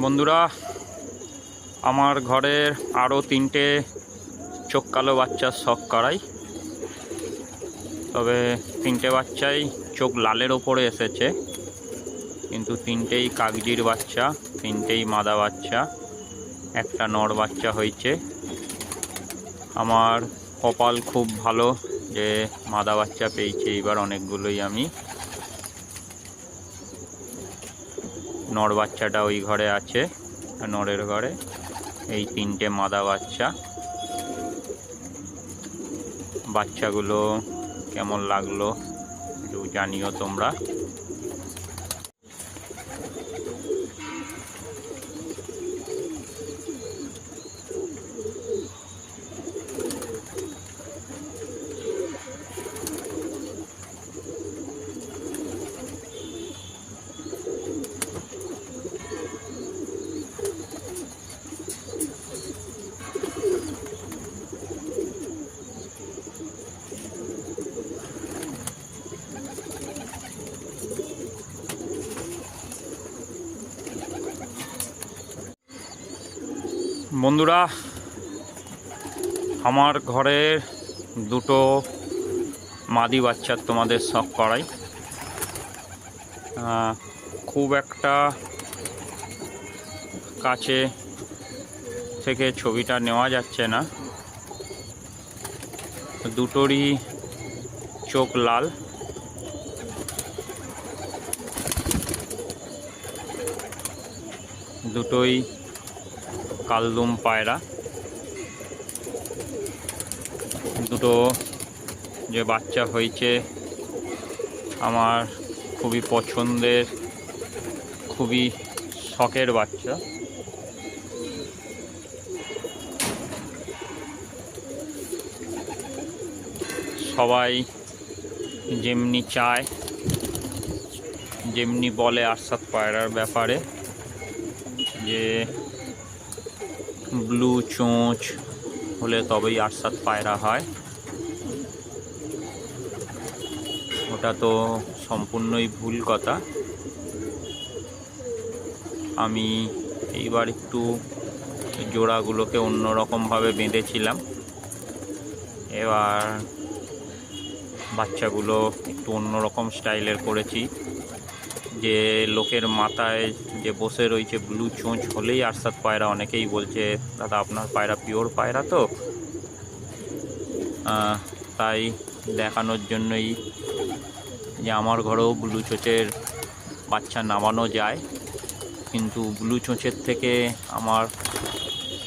বন্ধুরা, আমার ঘরের আরও 3টে চোখ কালো বাচ্চার শখ করাই। তবে 3টে বাচ্চাই চোখ লালের ওপরে এসেছে, কিন্তু 3টেই কাগজির বাচ্চা, 3টেই মাদা বাচ্চা, একটা নর বাচ্চা হয়েছে। আমার কপাল খুব ভালো যে মাদা বাচ্চা পেয়েছি এইবার অনেকগুলোই। আমি নর বাচ্চাটা ওই ঘরে আছে, নরের ঘরে। এই 3টে মাদা বাচ্চা। বাচ্চাগুলো কেমন লাগলো একটু জানিও তোমরা। বন্ধুরা, আমার ঘরের 2টো মাদি বাচ্চার তোমাদের শখ করাই। খুব একটা কাছে থেকে ছবিটা নেওয়া যাচ্ছে না। দুটোরই চোখ লাল, দুটোই কালদম পায়রা। দুটো যে বাচ্চা হয়েছে আমার খুবই পছন্দের, খুবই শখের বাচ্চা। সবাই যেমনি চায়, যেমনি বলে আরশাদ পায়রার ব্যাপারে, যে ব্লু চোঁচ হলে তবেই আরশাদ পায়রা হয়, ওটা তো সম্পূর্ণই ভুল কথা। আমি এইবার একটু জোড়াগুলোকে অন্যরকমভাবে বেঁধেছিলাম। এবার বাচ্চাগুলো একটু অন্যরকম স্টাইলের করেছি। যে লোকের মাথায় যে বসে রয়েছে ব্লু চোঁচ হলেই আরশাদ পায়রা, অনেকেই বলছে দাদা আপনার পায়রা পিওর পায়রা তো, তাই দেখানোর জন্যই যে আমার ঘরেও ব্লু চোঁচের বাচ্চা নামানো যায়, কিন্তু ব্লু চোঁচের থেকে আমার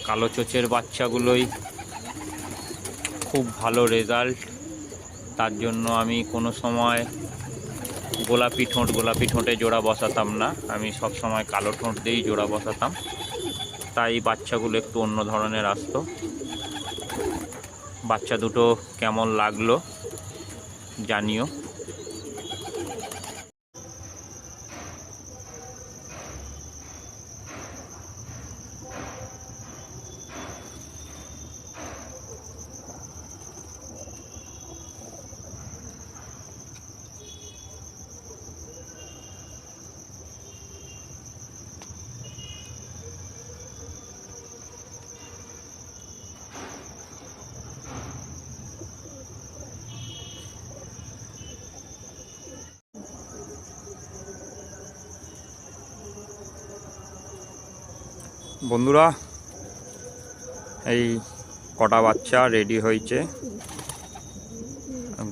কালো চোঁচের বাচ্চাগুলোই খুব ভালো রেজাল্ট। তার জন্য আমি কোনো সময় গোলাপি ঠোঁটে জোড়া বসাতাম না, আমি সব সময় কালো ঠোঁট দিয়েই জোড়া বসাতাম। তাই বাচ্চাগুলো একটু অন্য ধরনের আসতো। বাচ্চা দুটো কেমন লাগলো জানিও। বন্ধুরা, এই কটা বাচ্চা রেডি হয়েছে।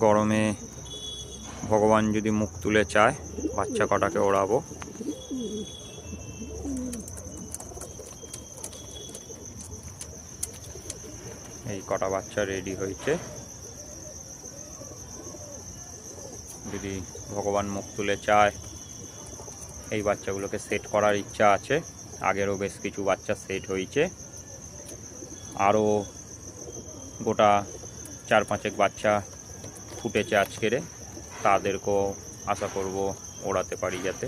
গরমে ভগবান যদি মুখ তুলে চায় বাচ্চা কটাকে ওড়াবো। এই কটা বাচ্চা রেডি হয়েছে, যদি ভগবান মুখ তুলে চায় এই বাচ্চাগুলোকে সেট করার ইচ্ছা আছে। আগেরও বেশ কিছু বাচ্চা সেট হয়েছে, আরও গোটা 4-5 বাচ্চা ফুটেছে আজকের, তাদেরকেও আশা করব ওড়াতে পারি যাতে।